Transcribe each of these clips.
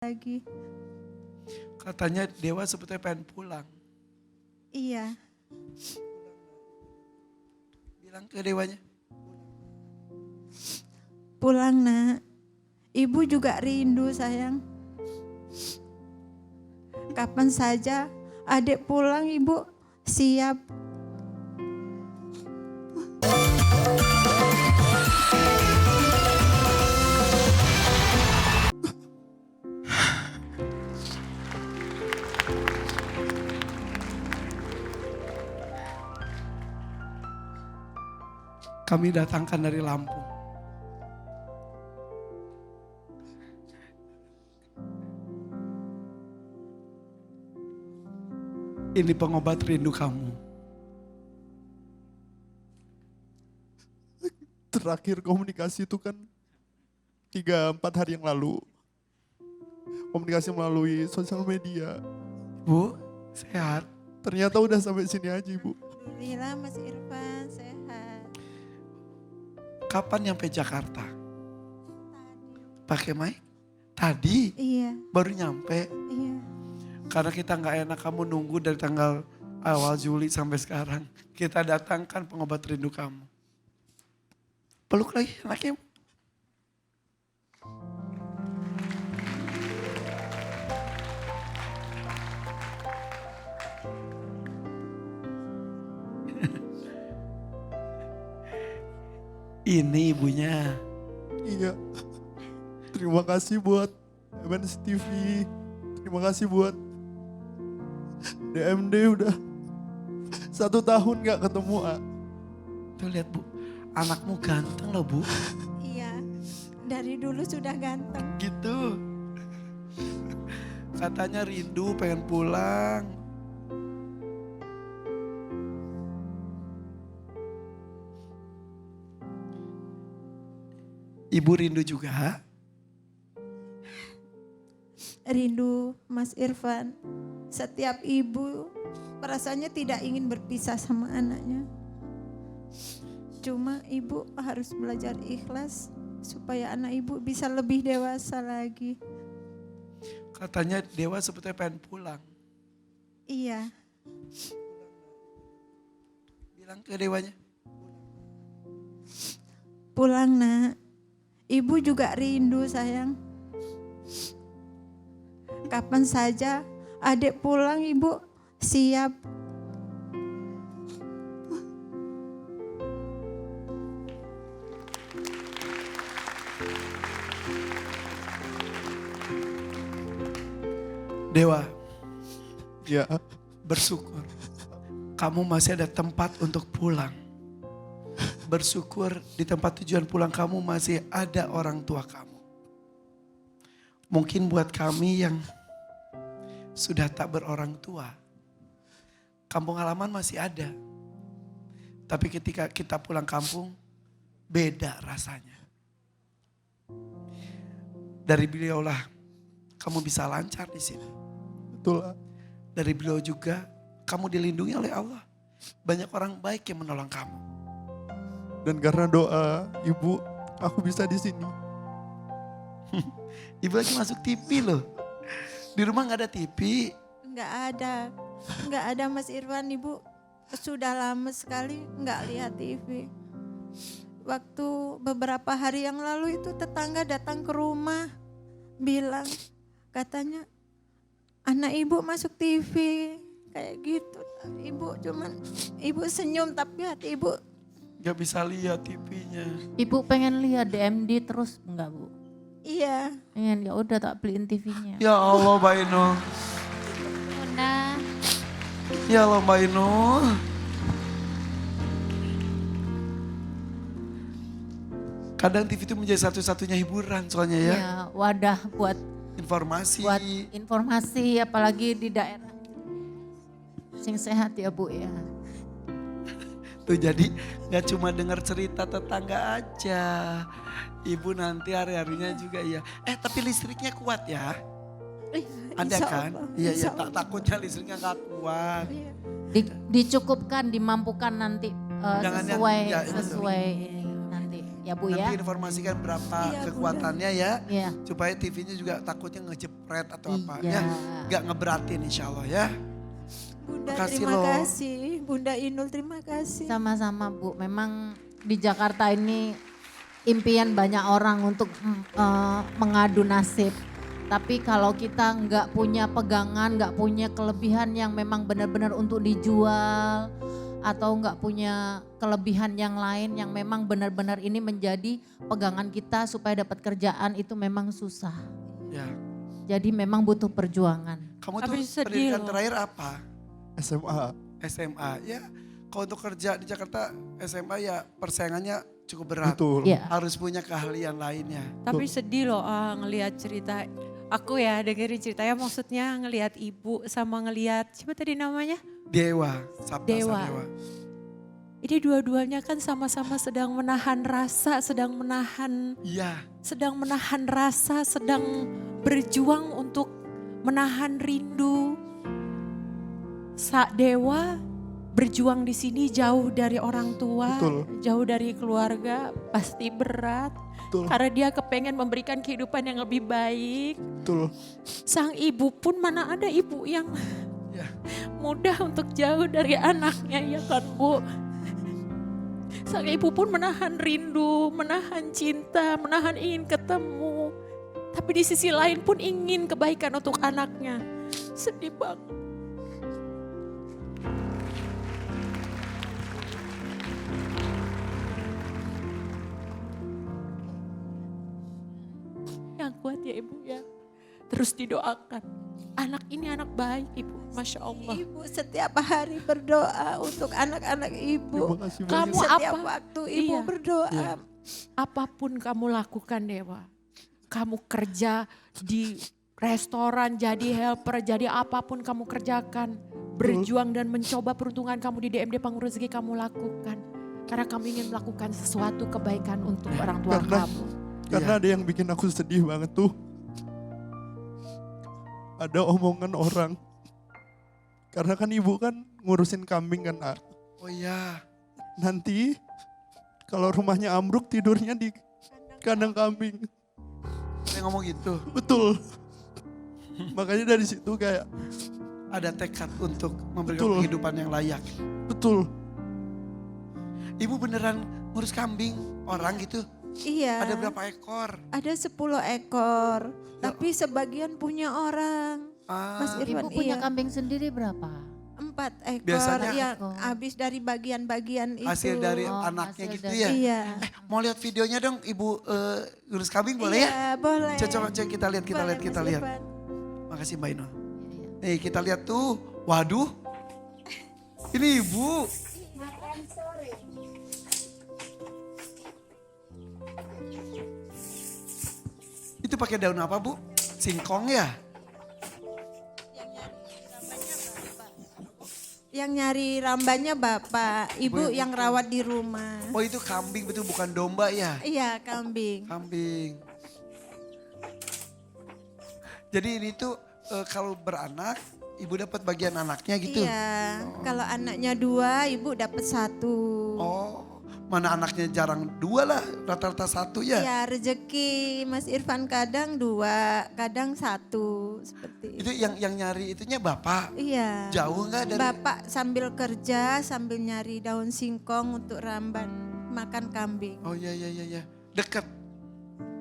lagi. Katanya Dewa sebetulnya pengen pulang. Iya, Bilang ke Dewanya. pulang nak. Ibu juga rindu sayang. Kapan saja adik pulang ibu siap. Kami datangkan dari Lampung. Ini pengobat rindu kamu. Terakhir komunikasi itu kan 3-4 hari yang lalu. Komunikasi melalui sosial media. Bu, sehat? Ternyata udah sampai sini aja Ibu. Alhamdulillah Mas Irfan sehat. Kapan nyampe Jakarta? Tadi. Pakai mic? Tadi? Iya, Baru nyampe? iya. Karena kita nggak enak kamu nunggu dari tanggal awal Juli sampai sekarang. Kita datangkan pengobat rindu kamu. Peluk lagi anaknya. Ini ibunya. Iya. Terima kasih buat MNC TV. Terima kasih buat DMD udah 1 tahun gak ketemu. Tuh lihat Bu, anakmu ganteng loh Bu. Iya, dari dulu sudah ganteng. Gitu. Katanya rindu pengen pulang. Ibu rindu juga. Rindu Mas Irfan. Setiap ibu rasanya tidak ingin berpisah sama anaknya. Cuma ibu harus belajar ikhlas supaya anak ibu bisa lebih dewasa lagi. Katanya Dewa sebetulnya pengen pulang. Iya, Bilang ke Dewanya. pulang nak. Ibu juga rindu sayang. Kapan saja adik pulang ibu siap. Dewa, Ya, bersyukur kamu masih ada tempat untuk pulang. Bersyukur di tempat tujuan pulang kamu masih ada orang tua kamu. Mungkin buat kami yang sudah tak berorang tua, kampung halaman masih ada. Tapi ketika kita pulang kampung, beda rasanya. Dari beliaulah kamu bisa lancar di sini. betul. Dari beliau juga kamu dilindungi oleh Allah. Banyak orang baik yang menolong kamu. Dan karena doa Ibu, aku bisa di sini. Ibu lagi masuk TV loh. Di rumah gak ada TV. Enggak ada Mas Irfan, ibu sudah lama sekali enggak lihat TV. Waktu beberapa hari yang lalu itu tetangga datang ke rumah bilang katanya anak ibu masuk TV kayak gitu. Ibu senyum tapi hati ibu Gak bisa lihat TV-nya. Ibu pengen lihat DMD terus enggak Bu? iya. Pengen, ya udah tak beliin TV-nya. Ya Allah Mbak Inul. Bunda. Ya Allah Mbak Inul. Kadang TV itu menjadi satu-satunya hiburan soalnya ya. Ya, wadah buat Informasi. informasi apalagi di daerah. Sing sehat ya Bu ya. Tuh jadi gak cuma dengar cerita tetangga aja. Ibu nanti hari-harinya juga ya. Tapi listriknya kuat ya. Ada Insya kan? Allah, Iya insya tak takutnya listriknya gak kuat. Iya. Dicukupkan, dimampukan nanti Jangan yang- sesuai ya, itu. sesuai nanti ya Bu ya. Nanti informasikan berapa Iya, kekuatannya ya. Iya. Supaya TV-nya juga takutnya ngejepret atau apa. Iya. Ya, gak ngeberatin insya Allah ya. Bunda Makasih terima loh. kasih. Bunda Inul terima kasih. Sama-sama Bu, memang di Jakarta ini impian banyak orang untuk mengadu nasib. Tapi kalau kita nggak punya pegangan, nggak punya kelebihan yang memang benar-benar untuk dijual, atau nggak punya kelebihan yang lain yang memang benar-benar ini menjadi pegangan kita supaya dapat kerjaan, itu memang susah. Ya. Jadi memang butuh perjuangan. Kamu Tapi tuh sedih pendidikan loh. terakhir apa? SMA. SMA ya. Kalau untuk kerja di Jakarta SMA ya persaingannya cukup berat. Betul. Ya. Harus punya keahlian lainnya. Tapi sedih loh ngelihat cerita. Aku ya dengerin ceritanya, maksudnya ngelihat ibu sama ngelihat siapa tadi namanya? Dewa, Sabta Dewa. Sadewa. Ini dua-duanya kan sama-sama sedang menahan rasa, sedang menahan Iya, rasa, sedang berjuang untuk menahan rindu. Dewa berjuang di sini jauh dari orang tua, Betul. jauh dari keluarga, pasti berat. Betul. Karena dia kepengen memberikan kehidupan yang lebih baik. Betul. Sang ibu pun mana ada ibu yang ya. mudah untuk jauh dari anaknya, ya kan Bu? Sang ibu pun menahan rindu, menahan cinta, menahan ingin ketemu. Tapi di sisi lain pun ingin kebaikan untuk anaknya. Sedih banget. Yang kuat ya Ibu ya. Terus didoakan. Anak ini anak baik Ibu, Masya Allah. Ibu setiap hari berdoa untuk anak-anak ibu. Terima kasih Kamu banyak. Setiap apa? waktu ibu Iya. berdoa. Apapun kamu lakukan Dewa. Kamu kerja di restoran, jadi helper, jadi apapun kamu kerjakan. Berjuang dan mencoba peruntungan kamu di DMD Panggung Rezeki kamu lakukan. Karena kamu ingin melakukan sesuatu kebaikan untuk orang tua Karena- kamu. Karena ada yang bikin aku sedih banget tuh. Ada omongan orang. Karena kan ibu kan ngurusin kambing kan. Ah. Oh iya. Nanti kalau rumahnya ambruk tidurnya di kandang kambing. Saya ngomong gitu. Betul. Makanya dari situ kayak Ada tekad untuk memberikan Betul. kehidupan yang layak. betul. Ibu beneran ngurus kambing orang gitu? Iya. Ada berapa ekor? Ada 10 ekor. Tapi sebagian punya orang. Mas Ah, Irwan, Ibu punya iya. kambing sendiri berapa? 4 ekor Biasanya- yang Oh. habis dari bagian-bagian itu. hasil dari Oh, anaknya hasil gitu dari- ya? Iya. Mau lihat videonya dong Ibu ngurus kambing boleh ya? Iya, boleh. Coba kita lihat, kita Boleh, lihat, kita Mas lihat. Irfan. Makasih Mbak Ino. Iya, iya. Nih kita lihat tuh, waduh. Ini Ibu. Itu pakai daun apa Bu? Singkong ya? Yang nyari rambannya Bapak, Ibu yang rawat di rumah. Oh itu kambing betul bukan domba ya? Iya, kambing. Kambing. Jadi ini tuh kalau beranak, Ibu dapat bagian anaknya gitu? Iya, kalau anaknya 2, Ibu dapat 1. Oh, mana anaknya jarang 2 lah, rata-rata 1 ya? Iya, rezeki Mas Irfan kadang 2, kadang 1 seperti itu. Itu yang nyari itunya Bapak? Iya. Jauh nggak dari? Bapak sambil kerja, sambil nyari daun singkong untuk ramban makan kambing. Oh iya, iya, iya, iya. Deket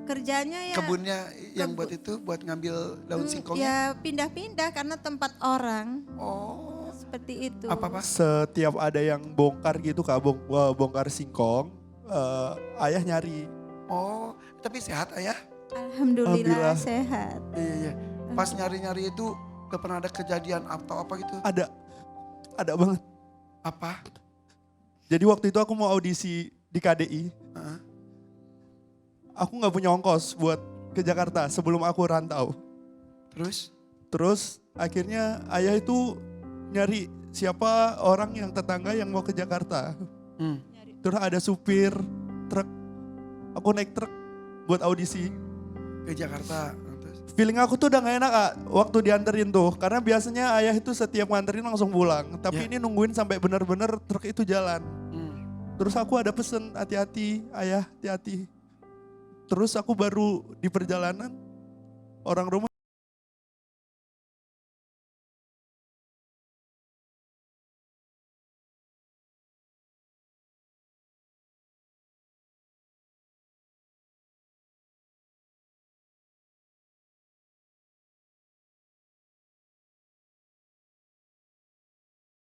Kerjanya ya kebunnya yang buat itu, buat ngambil daun singkongnya? ya pindah-pindah karena tempat orang. Oh, Seperti itu. apa-apa? Setiap ada yang bongkar gitu Kak, bongkar singkong, ayah nyari. Oh, tapi sehat ayah? Alhamdulillah Alhamdulillah. sehat. Iya, iya. Pas nyari-nyari itu gak pernah ada kejadian atau apa gitu? Ada banget. Apa? Jadi waktu itu aku mau audisi di KDI. Heeh. Aku nggak punya ongkos buat ke Jakarta sebelum aku rantau. Terus? Terus akhirnya ayah itu nyari siapa orang yang tetangga yang mau ke Jakarta. Hmm. Terus ada supir truk. Aku naik truk buat audisi. Ke Jakarta. Terus? Feeling aku tuh udah gak enak Kak, waktu dianterin tuh. Karena biasanya ayah itu setiap nganterin langsung pulang. Tapi Ya. ini nungguin sampai benar-benar truk itu jalan. Hmm. Terus aku ada pesen, hati-hati ayah, hati-hati. Terus aku baru di perjalanan, orang rumah